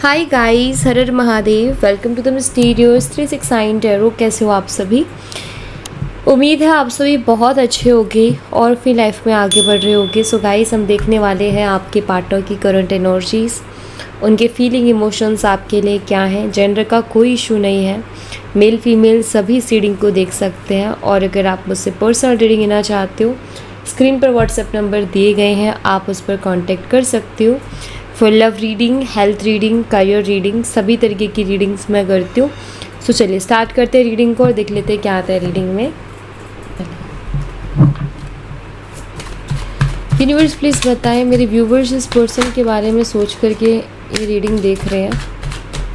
Hi guys, Har Har Mahadev. Welcome to the mysterious 369 tarot. कैसे हो आप सभी? उम्मीद है आप सभी बहुत अच्छे होंगे और फिर लाइफ में आगे बढ़ रहे होंगे। सो गाइस, हम देखने वाले हैं आपके पार्टनर की करंट एनर्जीज, उनके फीलिंग इमोशंस आपके लिए क्या हैं। जेंडर का कोई इशू नहीं है, मेल फीमेल सभी रीडिंग को देख सकते हैं। और अगर आप मुझसे पर्सनल रीडिंग लेना चाहते हो, स्क्रीन पर व्हाट्सएप नंबर दिए गए हैं, आप उस पर कांटेक्ट कर सकते हो। For love reading, health reading, career reading, सभी तरीके की रीडिंग्स मैं करती हूँ। सो चलिए स्टार्ट करते हैं रीडिंग को और देख लेते हैं क्या आता है रीडिंग में। यूनिवर्स प्लीज़ बताएं, मेरे व्यूवर्स इस पर्सन के बारे में सोच करके ये रीडिंग देख रहे हैं,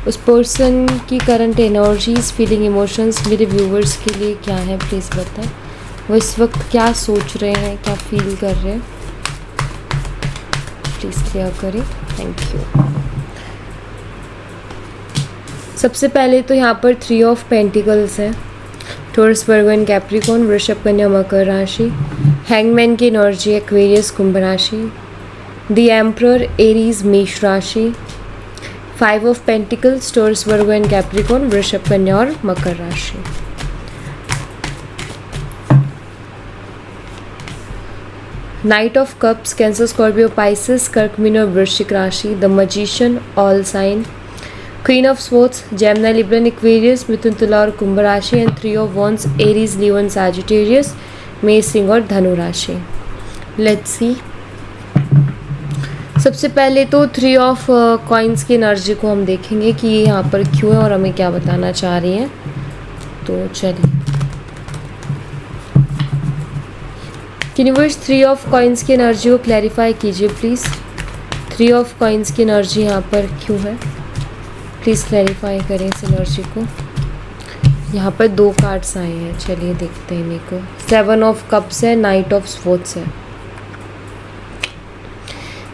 उस पर्सन की करंट एनर्जीज, फीलिंग, इमोशंस मेरे व्यूवर्स के लिए क्या है, प्लीज़ बताएं। वो इस वक्त क्या सोच रहे हैं, क्या फील कर रहे हैं, प्लीज़ क्लियर करें। Thank you. सबसे पहले तो यहाँ पर 3 ऑफ पेंटिकल्स है। टॉरस, वर्गो एंड कैप्रिकॉर्न, वृषभ, कन्या, मकर राशि। हैंगमैन की एनर्जी, एक्वेरियस, कुंभ राशि। द एम्परर, एरीज, मेष राशि। 5 of pentacles, Taurus, Virgo and Capricorn, वृषभ, कन्या और मकर राशि। Knight of cups, Cancer, Scorpio, Pisces, कर्क, मीन और वृश्चिक राशि। The magician, all sign. Queen of swords, Gemini, Libra, Aquarius, मिथुन, तुला और कुंभ राशि। And 3 of wands, Aries, Leo and Sagittarius, मेष, सिंह और धनु राशि। Let's see. सबसे पहले तो 3 ऑफ कॉइन्स की एनर्जी को हम देखेंगे कि ये यहाँ पर क्यों है और हमें क्या बताना चाह रही हैं। तो चलिए, यूनिवर्स 3 ऑफ कॉइन्स की एनर्जी को क्लैरिफाई कीजिए प्लीज़। 3 ऑफ कॉइन्स की एनर्जी यहाँ पर क्यों है, प्लीज़ क्लैरिफाई करें इस एनर्जी को। यहाँ पर 2 कार्ड्स आए हैं, चलिए देखते हैं इन्हीं को। 7 ऑफ कप्स है, नाइट ऑफ स्वॉर्ड्स है।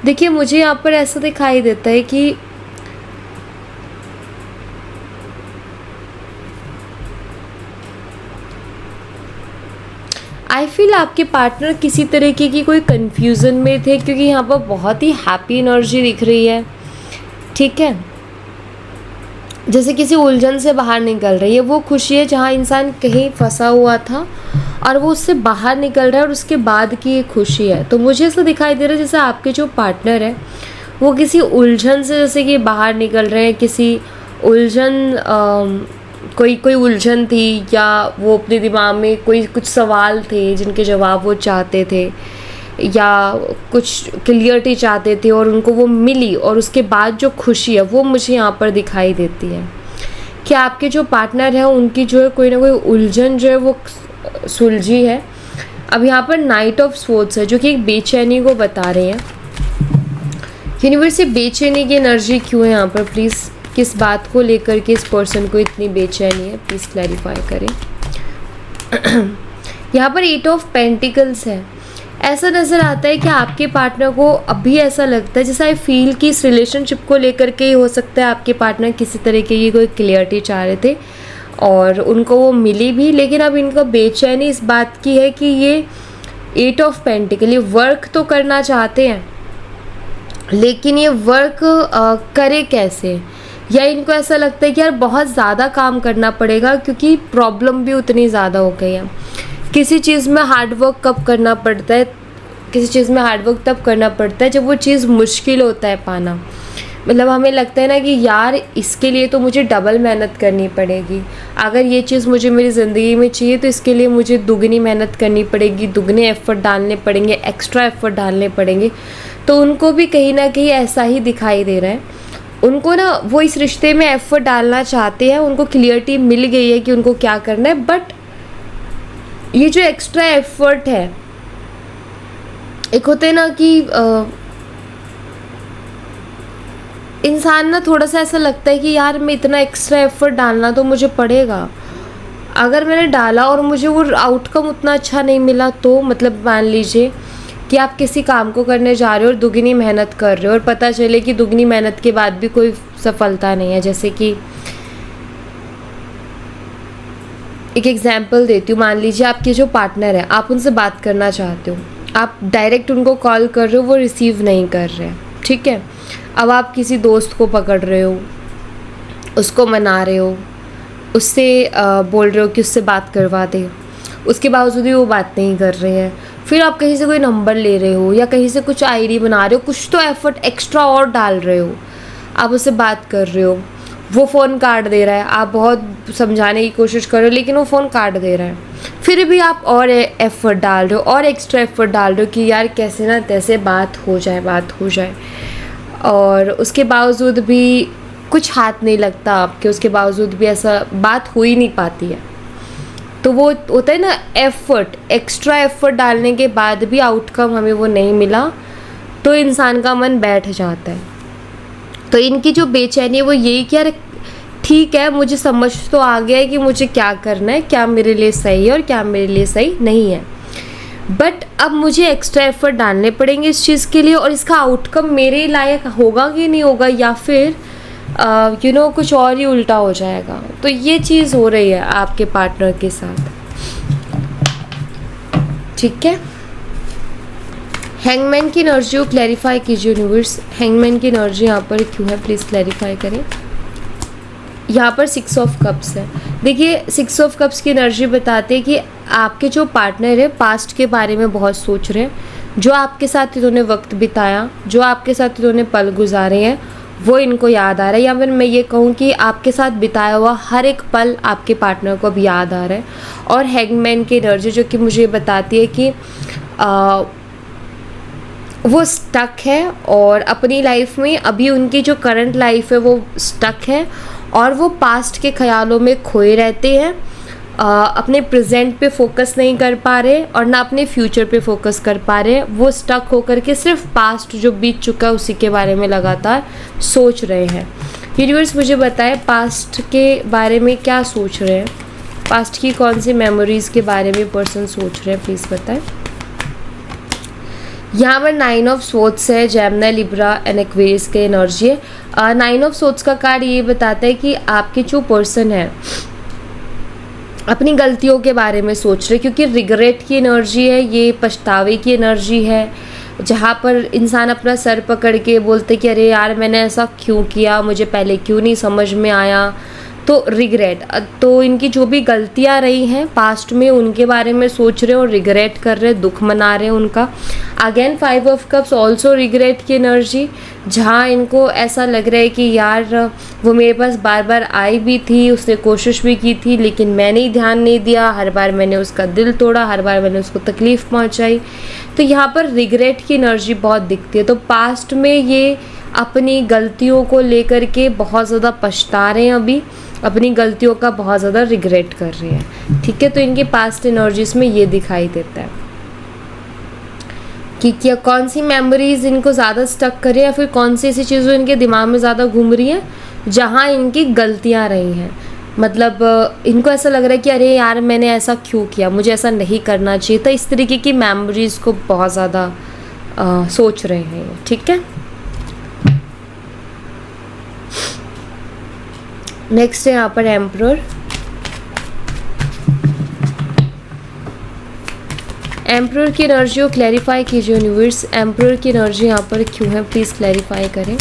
देखिए, मुझे यहाँ पर ऐसा दिखाई देता है कि आई फील आपके पार्टनर किसी तरीके की कोई कन्फ्यूज़न में थे, क्योंकि यहाँ पर बहुत ही हैप्पी एनर्जी दिख रही है। ठीक है, जैसे किसी उलझन से बाहर निकल रही है। वो खुशी है जहाँ इंसान कहीं फंसा हुआ था और वो उससे बाहर निकल रहा है, और उसके बाद की ये खुशी है। तो मुझे ऐसा दिखाई दे रहा है जैसे आपके जो पार्टनर है वो किसी उलझन से जैसे कि बाहर निकल रहे हैं। किसी उलझन, कोई उलझन थी, या वो अपने दिमाग में कुछ सवाल थे जिनके जवाब वो चाहते थे, या कुछ क्लियरिटी चाहते थे और उनको वो मिली, और उसके बाद जो खुशी है वो मुझे यहाँ पर दिखाई देती है कि आपके जो पार्टनर है उनकी जो है कोई ना कोई उलझन जो है वो सुलझी है। अब यहाँ पर नाइट ऑफ स्वॉर्ड्स है जो कि एक बेचैनी को बता रहे हैं। यूनिवर्स से बेचैनी की एनर्जी क्यों है यहाँ पर, प्लीज़ किस बात को लेकर के इस पर्सन को इतनी बेचैनी है, प्लीज़ क्लैरिफाई करें। यहाँ पर 8 ऑफ पेंटिकल्स है। ऐसा नज़र आता है कि आपके पार्टनर को अभी ऐसा लगता है, जैसे आई फील कि इस रिलेशनशिप को लेकर के ही हो सकता है आपके पार्टनर किसी तरीके की कोई क्लियरिटी चाह रहे थे और उनको वो मिली भी, लेकिन अब इनका बेचैनी इस बात की है कि ये 8 ऑफ पेंटिकल, ये वर्क तो करना चाहते हैं लेकिन ये वर्क करे कैसे, या इनको ऐसा लगता है कि यार बहुत ज़्यादा काम करना पड़ेगा क्योंकि प्रॉब्लम भी उतनी ज़्यादा हो गई है। किसी चीज़ में हार्डवर्क कब करना पड़ता है, किसी चीज़ में हार्डवर्क तब करना पड़ता है जब वो चीज़ मुश्किल होता है पाना। मतलब हमें लगता है ना कि यार इसके लिए तो मुझे डबल मेहनत करनी पड़ेगी, अगर ये चीज़ मुझे मेरी ज़िंदगी में चाहिए तो इसके लिए मुझे दुगनी मेहनत करनी पड़ेगी, दुगने एफ़र्ट डालने पड़ेंगे, एक्स्ट्रा एफ़र्ट डालने पड़ेंगे। तो उनको भी कहीं ना कहीं ऐसा ही दिखाई दे रहा है। उनको ना वो इस रिश्ते में एफ़र्ट डालना चाहते हैं, उनको क्लियरिटी मिल गई है कि उनको क्या करना है, बट ये जो एक्स्ट्रा एफ़र्ट है, एक होते हैं ना कि इंसान ना थोड़ा सा ऐसा लगता है कि यार मैं इतना एक्स्ट्रा एफ़र्ट डालना तो मुझे पड़ेगा, अगर मैंने डाला और मुझे वो आउटकम उतना अच्छा नहीं मिला तो, मतलब मान लीजिए कि आप किसी काम को करने जा रहे हो और दुगनी मेहनत कर रहे हो और पता चले कि दुगनी मेहनत के बाद भी कोई सफलता नहीं है। जैसे कि एक एग्जांपल देती हूँ, मान लीजिए आपके जो पार्टनर है, आप उनसे बात करना चाहते हो, आप डायरेक्ट उनको कॉल कर रहे हो, वो रिसीव नहीं कर रहे हैं, ठीक है। अब आप किसी दोस्त को पकड़ रहे हो, उसको मना रहे हो, उससे बोल रहे हो कि उससे बात करवा दे, उसके बावजूद भी वो बात नहीं कर रहे हैं। फिर आप कहीं से कोई नंबर ले रहे हो या कहीं से कुछ आईडी बना रहे हो, कुछ तो एफर्ट एक्स्ट्रा और डाल रहे हो, आप उससे बात कर रहे हो, वो फ़ोन काट दे रहा है, आप बहुत समझाने की कोशिश कर रहे हो लेकिन वो फ़ोन काट दे रहा है, फिर भी आप और एफ़र्ट डाल रहे हो और एक्स्ट्रा एफ़र्ट डाल रहे हो कि यार कैसे ना तैसे बात हो जाए, और उसके बावजूद भी कुछ हाथ नहीं लगता आपके, उसके बावजूद भी ऐसा बात हो ही नहीं पाती है। तो वो होता है ना एफ़र्ट, एक्स्ट्रा एफ़र्ट डालने के बाद भी आउटकम हमें वो नहीं मिला तो इंसान का मन बैठ जाता है। तो इनकी जो बेचैनी है वो यही कि यार ठीक है, मुझे समझ तो आ गया है कि मुझे क्या करना है, क्या मेरे लिए सही है और क्या मेरे लिए सही नहीं है, बट अब मुझे एक्स्ट्रा एफर्ट डालने पड़ेंगे इस चीज़ के लिए, और इसका आउटकम मेरे लायक होगा कि नहीं होगा, या फिर कुछ और ही उल्टा हो जाएगा। तो ये चीज़ हो रही है आपके पार्टनर के साथ, ठीक है। हैंगमैन की एनर्जी को क्लैरिफाई कीजिए यूनिवर्स, हैंगमैन की एनर्जी यहाँ पर क्यों है, प्लीज़ क्लैरिफाई करें। यहाँ पर 6 ऑफ कप्स है। देखिए 6 ऑफ कप्स की एनर्जी बताते हैं कि आपके जो पार्टनर है पास्ट के बारे में बहुत सोच रहे हैं, जो आपके साथ इन्होंने वक्त बिताया, जो आपके साथ इन्होंने पल गुजारे हैं वो इनको याद आ रहा है, या फिर मैं ये कहूँ कि आपके साथ बिताया हुआ हर एक पल आपके पार्टनर को अब याद आ रहा है। और हैंगमैन की एनर्जी जो कि मुझे बताती है कि वो स्टक है और अपनी लाइफ में अभी उनकी जो करंट लाइफ है वो स्टक है और वो पास्ट के ख्यालों में खोए रहते हैं, अपने प्रेजेंट पे फोकस नहीं कर पा रहे और ना अपने फ्यूचर पे फोकस कर पा रहे। वो स्टक होकर के सिर्फ पास्ट जो बीत चुका है उसी के बारे में लगातार सोच रहे हैं। यूनिवर्स मुझे बताए पास्ट के बारे में क्या सोच रहे हैं, पास्ट की कौन सी मेमोरीज़ के बारे में पर्सन सोच रहे हैं, प्लीज़ बताएं। यहाँ पर 9 ऑफ सोर्ड्स है, जेमिनी, लिब्रा एंड एक्वेरियस के एनर्जी है। 9 ऑफ सोर्ड्स का कार्ड ये बताता है कि आपके जो पर्सन है अपनी गलतियों के बारे में सोच रहे, क्योंकि रिग्रेट की एनर्जी है, ये पछतावे की एनर्जी है, जहाँ पर इंसान अपना सर पकड़ के बोलते कि अरे यार मैंने ऐसा क्यों किया, मुझे पहले क्यों नहीं समझ में आया। तो रिग्रेट, तो इनकी जो भी गलतियाँ रही हैं पास्ट में उनके बारे में सोच रहे और रिग्रेट कर रहे, दुख मना रहे हैं उनका। Again 5 of cups also regret की एनर्जी, जहाँ इनको ऐसा लग रहा है कि यार वो मेरे पास बार बार आई भी थी, उसने कोशिश भी की थी लेकिन मैंने ही ध्यान नहीं दिया, हर बार मैंने उसका दिल तोड़ा, हर बार मैंने उसको तकलीफ़ पहुँचाई। तो यहाँ पर रिग्रेट की एनर्जी बहुत दिखती है। तो पास्ट में ये अपनी गलतियों को लेकर के बहुत ज़्यादा पछता रहे हैं, अभी अपनी गलतियों का बहुत ज़्यादा रिग्रेट कर रहे हैं, ठीक है। तो इनके पास्ट एनर्जीज में ये दिखाई देता है कि क्या कौन सी मेमोरीज इनको ज़्यादा स्टक करे, या फिर कौन सी ऐसी चीज़ें इनके दिमाग में ज़्यादा घूम रही हैं जहाँ इनकी गलतियाँ रही हैं। मतलब इनको ऐसा लग रहा है कि अरे यार मैंने ऐसा क्यों किया, मुझे ऐसा नहीं करना चाहिए था। इस तरीके की मेमोरीज़ को बहुत ज़्यादा सोच रहे हैं, ठीक है। नेक्स्ट है यहाँ पर एम्परर। एम्परर की एनर्जी को क्लैरिफाई कीजिए यूनिवर्स, एम्परर की एनर्जी यहाँ पर क्यों है, प्लीज़ क्लैरिफाई करें।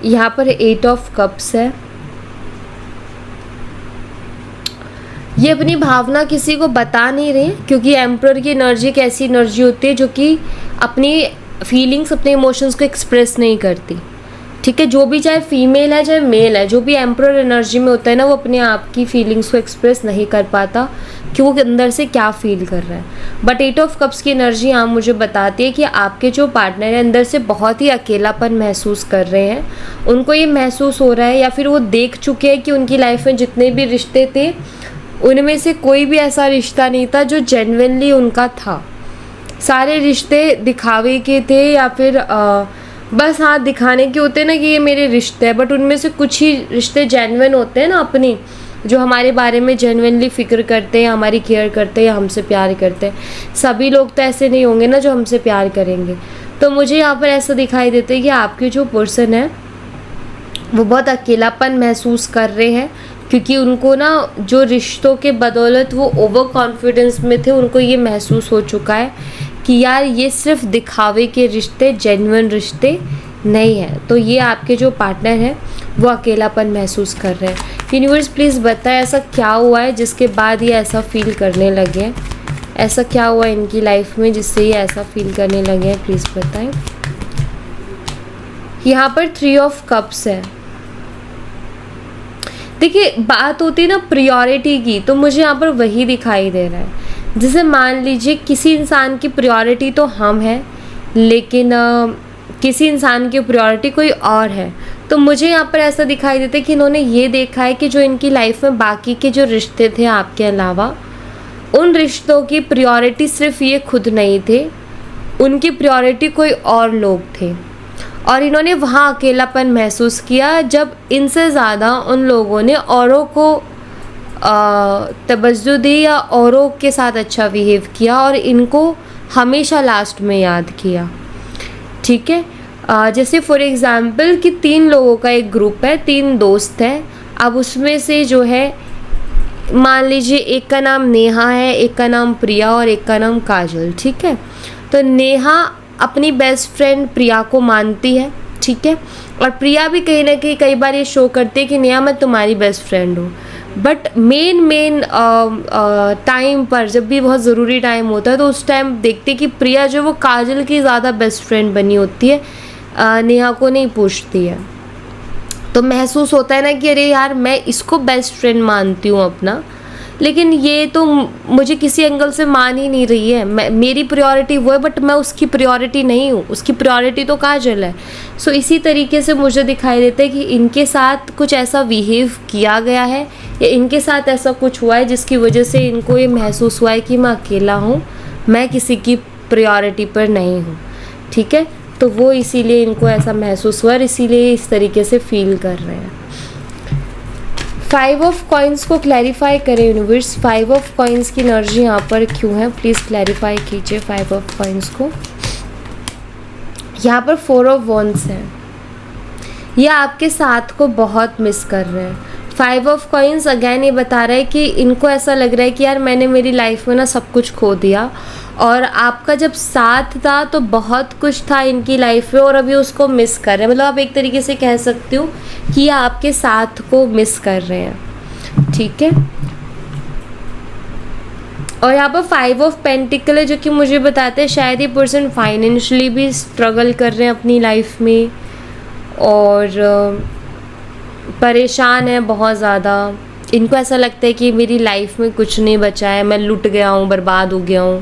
यहाँ पर 8 ऑफ कप्स है। ये अपनी भावना किसी को बता नहीं रहे, क्योंकि एम्परर की एनर्जी एक ऐसी एनर्जी होती है जो कि अपनी फीलिंग्स, अपने इमोशंस को एक्सप्रेस नहीं करती, ठीक है। जो भी चाहे फीमेल है चाहे मेल है, जो भी एम्परर एनर्जी में होता है ना, वो अपने आप की फीलिंग्स को एक्सप्रेस नहीं कर पाता कि वो अंदर से क्या फील कर रहा है। बट 8 ऑफ कप्स की एनर्जी यहाँ मुझे बताती है कि आपके जो पार्टनर है अंदर से बहुत ही अकेलापन महसूस कर रहे हैं। उनको ये महसूस हो रहा है या फिर वो देख चुके हैं कि उनकी लाइफ में जितने भी रिश्ते थे उनमें से कोई भी ऐसा रिश्ता नहीं था जो जेन्युइनली उनका था। सारे रिश्ते दिखावे के थे, या फिर बस हाँ दिखाने के होते हैं ना कि ये मेरे रिश्ते हैं, बट उनमें से कुछ ही रिश्ते जेन्युइन होते हैं ना अपनी, जो हमारे बारे में जेन्युइनली फ़िक्र करते हैं, हमारी केयर करते हैं या हमसे प्यार करते हैं। सभी लोग तो ऐसे नहीं होंगे ना जो हमसे प्यार करेंगे। तो मुझे यहाँ पर ऐसा दिखाई देता है कि आपके जो पर्सन है वो बहुत अकेलापन महसूस कर रहे हैं, क्योंकि उनको ना जो रिश्तों के बदौलत वो ओवर कॉन्फिडेंस में थे, उनको ये महसूस हो चुका है कि यार ये सिर्फ दिखावे के रिश्ते, जेन्युइन रिश्ते नहीं है। तो ये आपके जो पार्टनर है वो अकेलापन महसूस कर रहे हैं। यूनिवर्स प्लीज़ बताएं ऐसा क्या हुआ है जिसके बाद ये ऐसा फील करने लगे हैं। ऐसा क्या हुआ इनकी लाइफ में जिससे ये ऐसा फील करने लगे हैं, प्लीज़ बताएं। यहाँ पर 3 ऑफ कप्स है। देखिए बात होती है ना प्रायोरिटी की, तो मुझे यहाँ पर वही दिखाई दे रहा है। जैसे मान लीजिए किसी इंसान की प्रायोरिटी तो हम हैं, लेकिन किसी इंसान की प्रायोरिटी कोई और है। तो मुझे यहाँ पर ऐसा दिखाई देता है कि इन्होंने ये देखा है कि जो इनकी लाइफ में बाकी के जो रिश्ते थे आपके अलावा, उन रिश्तों की प्रायोरिटी सिर्फ ये खुद नहीं थे, उनकी प्रायोरिटी कोई और लोग थे। और इन्होंने वहाँ अकेलापन महसूस किया जब इनसे ज़्यादा उन लोगों ने औरों को तवज्जो दी या औरों के साथ अच्छा बिहेव किया और इनको हमेशा लास्ट में याद किया। ठीक है, जैसे फॉर एग्ज़ाम्पल कि 3 लोगों का एक ग्रुप है, 3 दोस्त हैं। अब उसमें से जो है मान लीजिए एक का नाम नेहा है, एक का नाम प्रिया और एक का नाम काजल। ठीक है, तो नेहा अपनी बेस्ट फ्रेंड प्रिया को मानती है। ठीक है, और प्रिया भी कहीं ना कहीं कई बार ये शो करती है कि नेहा मैं तुम्हारी बेस्ट फ्रेंड हूँ। बट मेन टाइम पर जब भी बहुत ज़रूरी टाइम होता है तो उस टाइम देखते कि प्रिया जो वो काजल की ज़्यादा बेस्ट फ्रेंड बनी होती है, नेहा को नहीं पूछती है। तो महसूस होता है ना कि अरे यार मैं इसको बेस्ट फ्रेंड मानती हूँ अपना, लेकिन ये तो मुझे किसी एंगल से मान ही नहीं रही है। मेरी प्रायोरिटी वो है बट मैं उसकी प्रायोरिटी नहीं हूँ, उसकी प्रायोरिटी तो काजल है। सो इसी तरीके से मुझे दिखाई देता है कि इनके साथ कुछ ऐसा बिहेव किया गया है या इनके साथ ऐसा कुछ हुआ है जिसकी वजह से इनको ये महसूस हुआ है कि मैं अकेला हूँ, मैं किसी की प्रायोरिटी पर नहीं हूँ। ठीक है, तो वो इसीलिए इनको ऐसा महसूस हुआ और इसीलिए इस तरीके से फील कर रहे हैं। 5 ऑफ कॉइन्स को क्लैरिफाई करें यूनिवर्स। 5 ऑफ कॉइन्स की एनर्जी यहाँ पर क्यों है, प्लीज़ क्लैरिफाई कीजिए 5 ऑफ कॉइन्स को। यहाँ पर 4 ऑफ वॉन्ड्स है, ये आपके साथ को बहुत मिस कर रहे हैं। 5 ऑफ कॉइन्स अगेन ये बता रहा है कि इनको ऐसा लग रहा है कि यार मैंने मेरी लाइफ में ना सब कुछ खो दिया और आपका जब साथ था तो बहुत कुछ था इनकी लाइफ में और अभी उसको मिस कर रहे हैं। मतलब आप एक तरीके से कह सकते हो कि ये आपके साथ को मिस कर रहे हैं। ठीक है, और यहाँ पर 5 ऑफ पेंटिकल है जो कि मुझे बताते हैं शायद ये पर्सन फाइनेंशियली भी स्ट्रगल कर रहे हैं अपनी लाइफ में और परेशान है बहुत ज़्यादा। इनको ऐसा लगता है कि मेरी लाइफ में कुछ नहीं बचा है, मैं लुट गया हूँ, बर्बाद हो गया हूँ,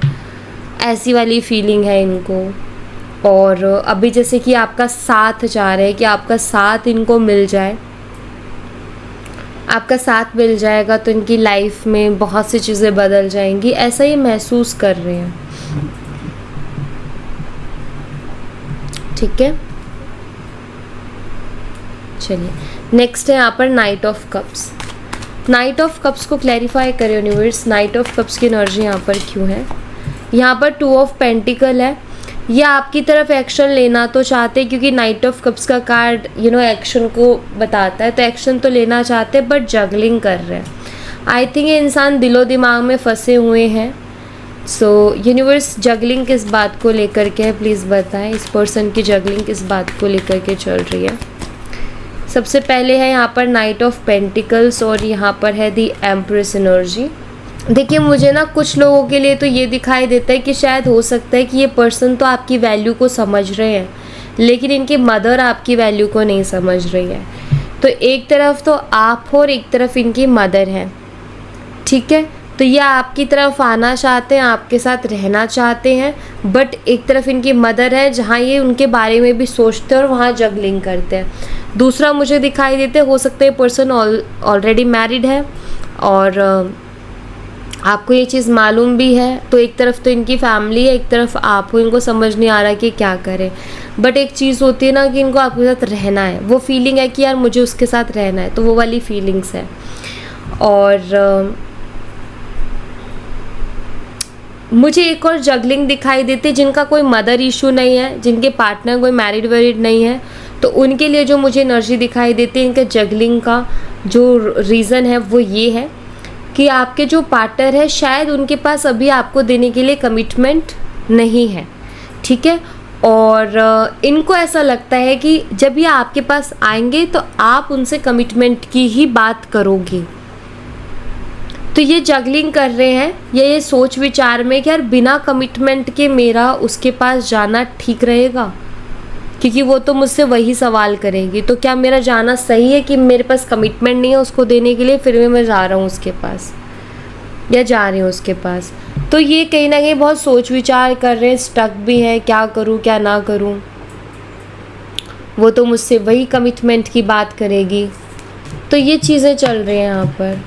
ऐसी वाली फीलिंग है इनको। और अभी जैसे कि आपका साथ चाह रहे हैं कि आपका साथ इनको मिल जाए, आपका साथ मिल जाएगा तो इनकी लाइफ में बहुत सी चीज़ें बदल जाएंगी, ऐसा ही महसूस कर रहे हैं। ठीक है, चलिए नेक्स्ट है यहाँ पर night of cups. Night of cups को क्लैरिफाई करें यूनिवर्स, नाइट ऑफ कप्स की एनर्जी यहाँ पर क्यों है। यहाँ पर 2 ऑफ पेंटिकल है, ये आपकी तरफ एक्शन लेना तो चाहते हैं क्योंकि नाइट ऑफ कप्स का कार्ड एक्शन को बताता है, तो एक्शन तो लेना चाहते हैं बट जगलिंग कर रहे हैं। आई थिंक ये इंसान दिलो दिमाग में फंसे हुए हैं। सो यूनिवर्स जगलिंग किस बात को लेकर के है, प्लीज़ बताएं इस पर्सन की जगलिंग किस बात को लेकर के चल रही है। सबसे पहले है यहाँ पर नाइट ऑफ पेंटिकल्स और यहाँ पर है दी एम्प्रेस एनर्जी। देखिए मुझे ना कुछ लोगों के लिए तो ये दिखाई देता है कि शायद हो सकता है कि ये पर्सन तो आपकी वैल्यू को समझ रहे हैं लेकिन इनकी मदर आपकी वैल्यू को नहीं समझ रही है। तो एक तरफ तो आप हो और एक तरफ इनकी मदर है। ठीक है, तो ये आपकी तरफ आना चाहते हैं, आपके साथ रहना चाहते हैं, बट एक तरफ इनकी मदर है जहाँ ये उनके बारे में भी सोचते हैं और वहाँ जगलिंग करते हैं। दूसरा मुझे दिखाई देते हो सकता है पर्सन ऑलरेडी मैरिड है और आपको ये चीज़ मालूम भी है। तो एक तरफ तो इनकी फैमिली है, एक तरफ आप हो, इनको समझ नहीं आ रहा कि क्या करें। बट एक चीज़ होती है ना कि इनको आपके साथ रहना है, वो फीलिंग है कि यार मुझे उसके साथ रहना है, तो वो वाली फीलिंग्स है। और मुझे एक और जगलिंग दिखाई देती है जिनका कोई मदर इशू नहीं है, जिनके पार्टनर कोई मैरिड वैरिड नहीं है, तो उनके लिए जो मुझे एनर्जी दिखाई देती है इनके जगलिंग का जो रीज़न है वो ये है कि आपके जो पार्टनर है शायद उनके पास अभी आपको देने के लिए कमिटमेंट नहीं है, ठीक है। और इनको ऐसा लगता है कि जब ये आपके पास आएंगे तो आप उनसे कमिटमेंट की ही बात करोगे। तो ये जगलिंग कर रहे हैं, ये सोच विचार में कि यार बिना कमिटमेंट के मेरा उसके पास जाना ठीक रहेगा, क्योंकि वो तो मुझसे वही सवाल करेगी। तो क्या मेरा जाना सही है कि मेरे पास कमिटमेंट नहीं है उसको देने के लिए, फिर भी मैं जा रहा हूँ उसके पास या जा रही हूँ उसके पास। तो ये कहीं ना कहीं बहुत सोच विचार कर रहे हैं, स्टक भी है, क्या करूँ क्या ना करूँ, वो तो मुझसे वही कमिटमेंट की बात करेगी। तो ये चीज़ें चल रही हैं यहाँ पर।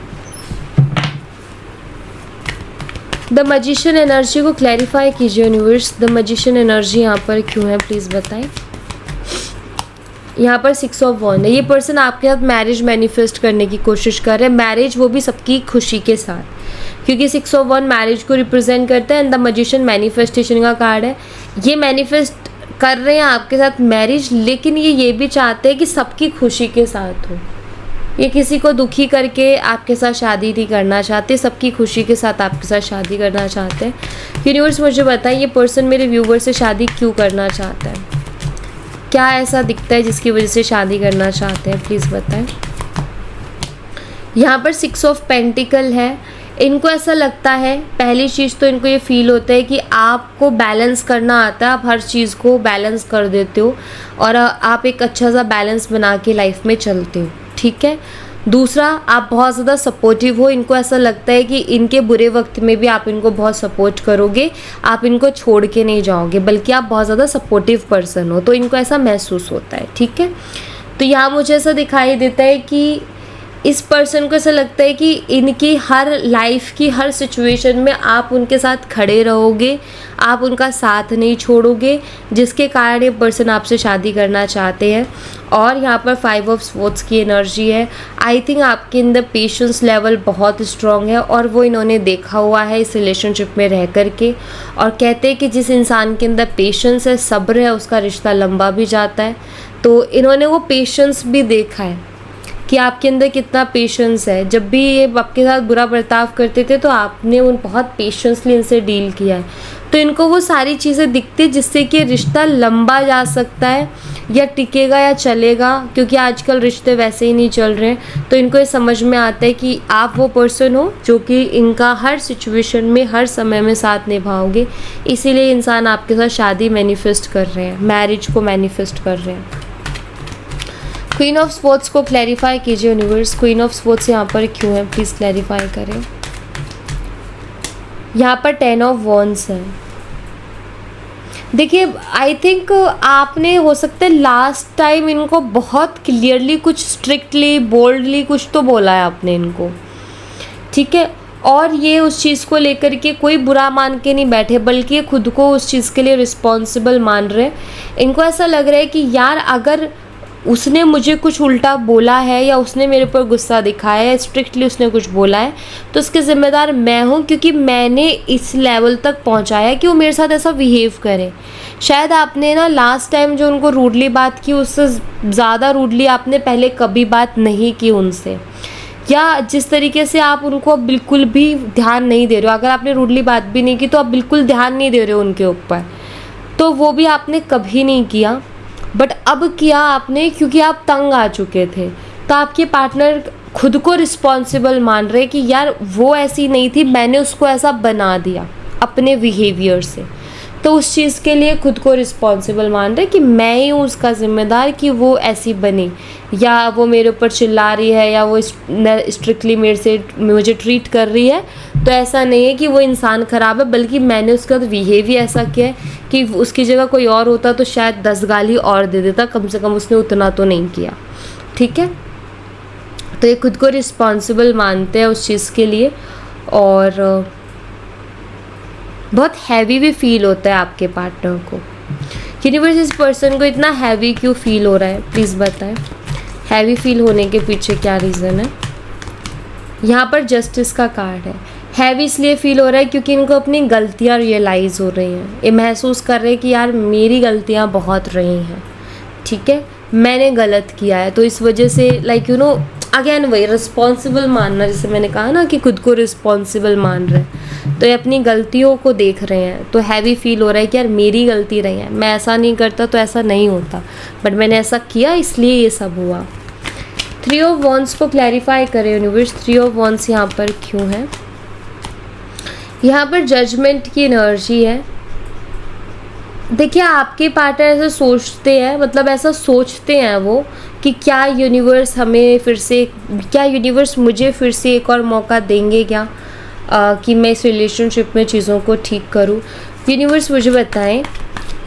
द मैजिशियन एनर्जी को क्लैरिफाई कीजिए यूनिवर्स। द मैजिशियन एनर्जी यहाँ पर क्यों है प्लीज़ बताएं। यहाँ पर 6 ऑफ वॉन्ड है। ये पर्सन आपके साथ मैरिज मैनिफेस्ट करने की कोशिश कर रहे हैं, मैरिज वो भी सबकी खुशी के साथ, क्योंकि 6 ऑफ वॉन्ड मैरिज को रिप्रेजेंट करता है एंड द मैजिशियन मैनिफेस्टेशन का कार्ड है। ये मैनिफेस्ट कर रहे हैं आपके साथ मैरिज, लेकिन ये भी चाहते हैं कि सबकी खुशी के साथ हो। ये किसी को दुखी करके आपके साथ शादी नहीं करना चाहते, सबकी खुशी के साथ आपके साथ शादी करना चाहते हैं। यूनिवर्स मुझे बताएं ये पर्सन मेरे व्यूवर से शादी क्यों करना चाहता है, क्या ऐसा दिखता है जिसकी वजह से शादी करना चाहते हैं, प्लीज़ बताएं। यहाँ पर 6 ऑफ पेंटिकल है। इनको ऐसा लगता है, पहली चीज़ तो इनको ये फील होता है कि आपको बैलेंस करना आता है, आप हर चीज़ को बैलेंस कर देते हो और आप एक अच्छा सा बैलेंस बना के लाइफ में चलते हो, ठीक है। दूसरा, आप बहुत ज़्यादा सपोर्टिव हो। इनको ऐसा लगता है कि इनके बुरे वक्त में भी आप इनको बहुत सपोर्ट करोगे, आप इनको छोड़ के नहीं जाओगे, बल्कि आप बहुत ज़्यादा सपोर्टिव पर्सन हो, तो इनको ऐसा महसूस होता है, ठीक है। तो यहाँ मुझे ऐसा दिखाई देता है कि इस पर्सन को ऐसा लगता है कि इनकी हर लाइफ की हर सिचुएशन में आप उनके साथ खड़े रहोगे, आप उनका साथ नहीं छोड़ोगे, जिसके कारण ये पर्सन आपसे शादी करना चाहते हैं। और यहाँ पर 5 ऑफ स्वॉर्ड्स की एनर्जी है। आई थिंक आपके अंदर पेशेंस लेवल बहुत स्ट्रॉन्ग है और वो इन्होंने देखा हुआ है इस रिलेशनशिप में रह करके, और कहते हैं कि जिस इंसान के अंदर पेशेंस है, सब्र है, उसका रिश्ता लंबा भी जाता है। तो इन्होंने वो पेशेंस भी देखा है कि आपके अंदर कितना पेशेंस है। जब भी ये आपके साथ बुरा बर्ताव करते थे तो आपने उन बहुत पेशेंसली इनसे डील किया है। तो इनको वो सारी चीज़ें दिखती है जिससे कि रिश्ता लंबा जा सकता है, या टिकेगा या चलेगा, क्योंकि आजकल रिश्ते वैसे ही नहीं चल रहे हैं। तो इनको ये समझ में आता है कि आप वो पर्सन हो जो कि इनका हर सिचुएशन में, हर समय में साथ निभाओगे। इसीलिए इंसान आपके साथ शादी मैनिफेस्ट कर रहे हैं, मैरिज को मैनिफेस्ट कर रहे हैं। क्वीन ऑफ स्वॉर्ड्स को क्लैरिफाई कीजिए यूनिवर्स। क्वीन ऑफ स्वॉर्ड्स यहाँ पर क्यों है प्लीज़ क्लैरिफाई करें। यहाँ पर 10 ऑफ वॉन्ड्स है। देखिए, आई थिंक आपने हो सकता है लास्ट टाइम इनको बहुत क्लियरली, कुछ स्ट्रिक्टली, बोल्डली कुछ तो बोला है आपने इनको, ठीक है। और ये उस चीज़ को लेकर के कोई बुरा मान के नहीं बैठे, बल्कि ये खुद को उस चीज़ के लिए रिस्पॉन्सिबल मान रहे हैं। इनको ऐसा लग रहा है कि यार अगर उसने मुझे कुछ उल्टा बोला है या उसने मेरे ऊपर गुस्सा दिखाया है, स्ट्रिक्टली उसने कुछ बोला है, तो उसके ज़िम्मेदार मैं हूँ, क्योंकि मैंने इस लेवल तक पहुँचाया कि वो मेरे साथ ऐसा बिहेव करे। शायद आपने ना लास्ट टाइम जो उनको रूडली बात की, उससे ज़्यादा रूडली आपने पहले कभी बात नहीं की उनसे, या जिस तरीके से आप उनको बिल्कुल भी ध्यान नहीं दे रहे हो। अगर आपने रूडली बात भी नहीं की तो आप बिल्कुल ध्यान नहीं दे रहे हो उनके ऊपर, तो वो भी आपने कभी नहीं किया, बट अब किया आपने क्योंकि आप तंग आ चुके थे। तो आपके पार्टनर खुद को रिस्पॉन्सिबल मान रहे कि यार वो ऐसी नहीं थी, मैंने उसको ऐसा बना दिया अपने बिहेवियर से। तो उस चीज़ के लिए खुद को रिस्पॉन्सिबल मान रहे कि मैं ही हूँ उसका ज़िम्मेदार कि वो ऐसी बनी, या वो मेरे ऊपर चिल्ला रही है, या वो स्ट्रिक्टली मुझे ट्रीट कर रही है। तो ऐसा नहीं है कि वो इंसान ख़राब है, बल्कि मैंने उसका बिहेवियर ऐसा किया है कि उसकी जगह कोई और होता तो शायद 10 गाली और दे देता, कम से कम उसने उतना तो नहीं किया, ठीक है। तो ये खुद को रिस्पॉन्सिबल मानते हैं उस चीज़ के लिए, और बहुत हैवी भी फील होता है आपके पार्टनर को। यूनिवर्स इस पर्सन को इतना हैवी क्यों फील हो रहा है प्लीज़ बताएं। हैवी फील होने के पीछे क्या रीज़न है। यहाँ पर जस्टिस का कार्ड है। हैवी इसलिए फील हो रहा है क्योंकि इनको अपनी गलतियाँ रियलाइज़ हो रही हैं, ये महसूस कर रहे हैं कि यार मेरी गलतियाँ बहुत रही हैं, ठीक है, मैंने गलत किया है। तो इस वजह से लाइक अगेन वही रिस्पॉन्सिबल मानना, जैसे मैंने कहा ना कि खुद को रिस्पॉन्सिबल मान रहे हैं, तो ये अपनी गलतियों को देख रहे हैं, तो हैवी फील हो रहा है कि यार मेरी गलती रही है, मैं ऐसा नहीं करता तो ऐसा नहीं होता, बट मैंने ऐसा किया इसलिए ये सब हुआ। 3 ऑफ वॉन्ड्स को क्लैरिफाई करें यूनिवर्स, 3 ऑफ वॉन्ड्स यहाँ पर क्यों है? यहाँ पर जजमेंट की एनर्जी है। देखिए आपके पार्टनर ऐसा सोचते हैं, मतलब ऐसा सोचते हैं वो कि क्या यूनिवर्स हमें फिर से, क्या यूनिवर्स मुझे फिर से एक और मौका देंगे क्या, कि मैं इस रिलेशनशिप में चीज़ों को ठीक करूं। यूनिवर्स मुझे बताएं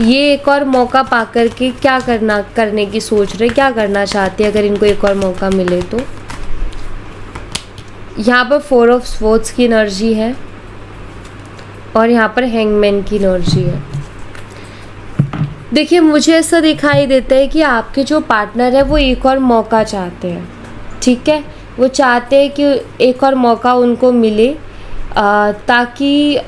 ये एक और मौका पा कर के क्या करने की सोच रहे, क्या करना चाहते हैं अगर इनको एक और मौका मिले तो। यहाँ पर 4 ऑफ स्वॉर्ड्स की एनर्जी है और यहाँ पर हैंगमैन की एनर्जी है। देखिए मुझे ऐसा दिखाई देता है कि आपके जो पार्टनर है वो एक और मौका चाहते हैं, ठीक है, वो चाहते हैं कि एक और मौका उनको मिले, ताकि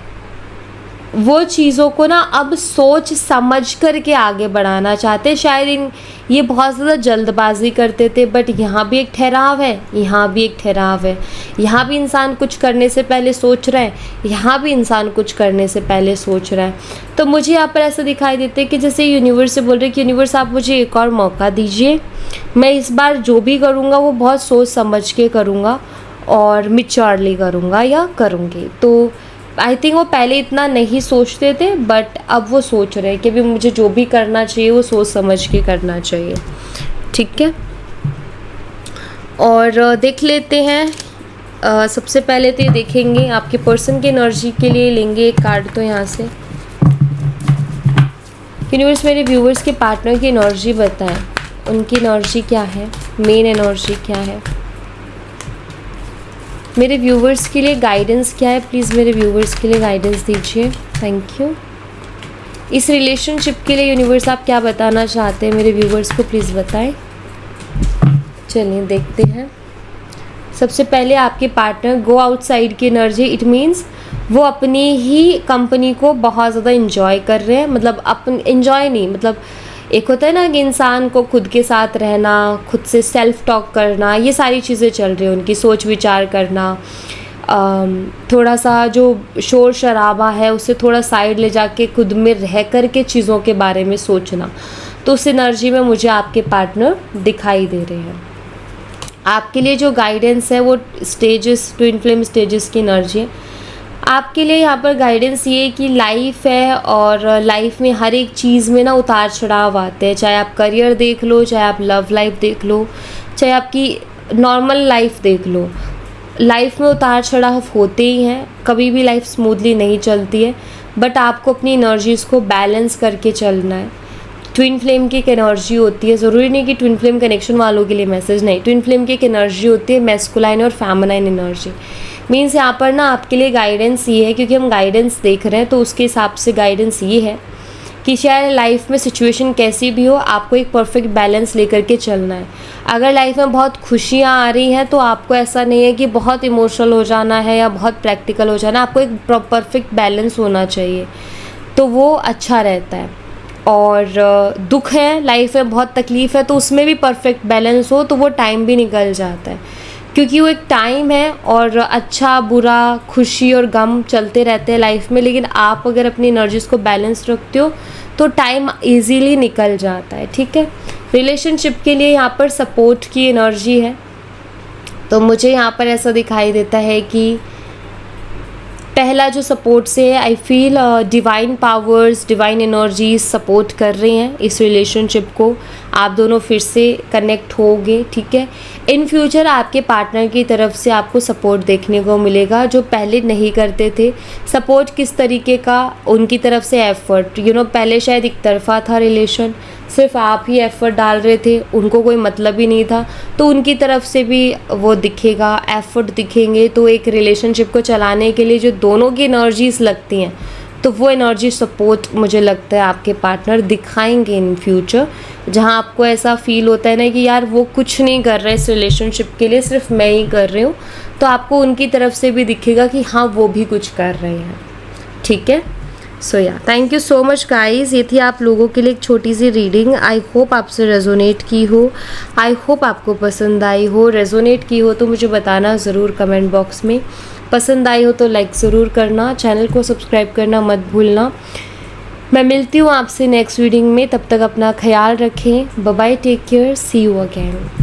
वो चीज़ों को ना अब सोच समझ करके आगे बढ़ाना चाहते हैं। शायद ये बहुत ज़्यादा जल्दबाजी करते थे, बट यहाँ भी एक ठहराव है, यहाँ भी एक ठहराव है। यहाँ भी इंसान कुछ करने से पहले सोच रहा है, यहाँ भी इंसान कुछ करने से पहले सोच रहा है। तो मुझे यहाँ पर ऐसा दिखाई देता है कि जैसे यूनिवर्स से बोल रहे हैं कि यूनिवर्स आप मुझे एक और मौका दीजिए, मैं इस बार जो भी करूँगा वो बहुत सोच समझ के करूँगा और मैच्योरली करूँगा या करूँगी। तो आई थिंक वो पहले इतना नहीं सोचते थे, बट अब वो सोच रहे हैं कि भी मुझे जो भी करना चाहिए वो सोच समझ के करना चाहिए, ठीक है। और देख लेते हैं, सबसे पहले तो ये देखेंगे आपके पर्सन की एनर्जी के लिए लेंगे एक कार्ड। तो यहाँ से यूनिवर्स मेरे व्यूवर्स के पार्टनर की एनर्जी बताएं, उनकी एनर्जी क्या है, मेन एनर्जी क्या है, मेरे व्यूवर्स के लिए गाइडेंस क्या है। प्लीज़ मेरे व्यूवर्स के लिए गाइडेंस दीजिए, थैंक यू। इस रिलेशनशिप के लिए यूनिवर्स आप क्या बताना चाहते हैं मेरे व्यूवर्स को, प्लीज़ बताएं। चलिए देखते हैं। सबसे पहले आपके पार्टनर गो आउटसाइड की एनर्जी, इट मीन्स वो अपनी ही कंपनी को बहुत ज़्यादा इंजॉय कर रहे हैं। मतलब इंजॉय नहीं, मतलब एक होता है ना कि इंसान को खुद के साथ रहना, खुद से सेल्फ टॉक करना, ये सारी चीज़ें चल रही हैं उनकी, सोच विचार करना, थोड़ा सा जो शोर शराबा है उससे थोड़ा साइड ले जाके खुद में रह कर के चीज़ों के बारे में सोचना। तो उस एनर्जी में मुझे आपके पार्टनर दिखाई दे रहे हैं। आपके लिए जो गाइडेंस है वो स्टेजेस, ट्विन फ्लेम स्टेजेस की एनर्जी है। आपके लिए यहाँ पर गाइडेंस ये कि लाइफ है और लाइफ में हर एक चीज़ में ना उतार चढ़ाव आते हैं, चाहे आप करियर देख लो, चाहे आप लव लाइफ देख लो, चाहे आपकी नॉर्मल लाइफ देख लो, लाइफ में उतार चढ़ाव होते ही हैं। कभी भी लाइफ स्मूथली नहीं चलती है, बट आपको अपनी एनर्जीज़ को बैलेंस करके चलना है। ट्विन फ्लेम की एक एनर्जी होती है, ज़रूरी नहीं कि ट्विन फ्लेम कनेक्शन वालों के लिए मैसेज, नहीं, ट्विन फ्लेम की एक एनर्जी होती है मैस्कुलाइन और फेमिनाइन एनर्जी। मीन्स यहाँ पर ना आपके लिए गाइडेंस ये है, क्योंकि हम गाइडेंस देख रहे हैं तो उसके हिसाब से गाइडेंस ये है कि चाहे लाइफ में सिचुएशन कैसी भी हो, आपको एक परफेक्ट बैलेंस लेकर के चलना है। अगर लाइफ में बहुत खुशियाँ आ रही हैं तो आपको ऐसा नहीं है कि बहुत इमोशनल हो जाना है या बहुत प्रैक्टिकल हो जाना है, आपको एक परफेक्ट बैलेंस होना चाहिए, तो वो अच्छा रहता है। और दुख है, लाइफ में बहुत तकलीफ़ है, तो उसमें भी परफेक्ट बैलेंस हो तो वो टाइम भी निकल जाता है, क्योंकि वो एक टाइम है और अच्छा बुरा खुशी और गम चलते रहते हैं लाइफ में। लेकिन आप अगर अपनी एनर्जीज़ को बैलेंस रखते हो तो टाइम इजीली निकल जाता है, ठीक है। रिलेशनशिप के लिए यहाँ पर सपोर्ट की एनर्जी है, तो मुझे यहाँ पर ऐसा दिखाई देता है कि पहला जो सपोर्ट से है, I feel divine powers, divine energies support कर रही हैं इस रिलेशनशिप को। आप दोनों फिर से कनेक्ट होगे, ठीक है। इन फ्यूचर आपके पार्टनर की तरफ से आपको सपोर्ट देखने को मिलेगा जो पहले नहीं करते थे। सपोर्ट किस तरीके का, उनकी तरफ से एफर्ट, पहले शायद एक तरफा था रिलेशन, सिर्फ आप ही एफ़र्ट डाल रहे थे, उनको कोई मतलब ही नहीं था, तो उनकी तरफ से भी वो दिखेगा, एफ़र्ट दिखेंगे। तो एक रिलेशनशिप को चलाने के लिए जो दोनों की एनर्जीज लगती हैं, तो वो एनर्जी सपोर्ट मुझे लगता है आपके पार्टनर दिखाएंगे इन फ्यूचर। जहाँ आपको ऐसा फील होता है ना कि यार वो कुछ नहीं कर रहे इस रिलेशनशिप के लिए, सिर्फ मैं ही कर रही हूँ, तो आपको उनकी तरफ से भी दिखेगा कि हाँ वो भी कुछ कर रहे हैं, ठीक है। सो या thank you so much guys, ये थी आप लोगों के लिए एक छोटी सी रीडिंग। आई होप आपसे रेजोनेट की हो, आई होप आपको पसंद आई हो। रेजोनेट की हो तो मुझे बताना ज़रूर कमेंट बॉक्स में। पसंद आई हो तो लाइक ज़रूर करना, चैनल को सब्सक्राइब करना मत भूलना। मैं मिलती हूँ आपसे नेक्स्ट रीडिंग में, तब तक अपना ख्याल रखें। Bye bye, take care, see you again.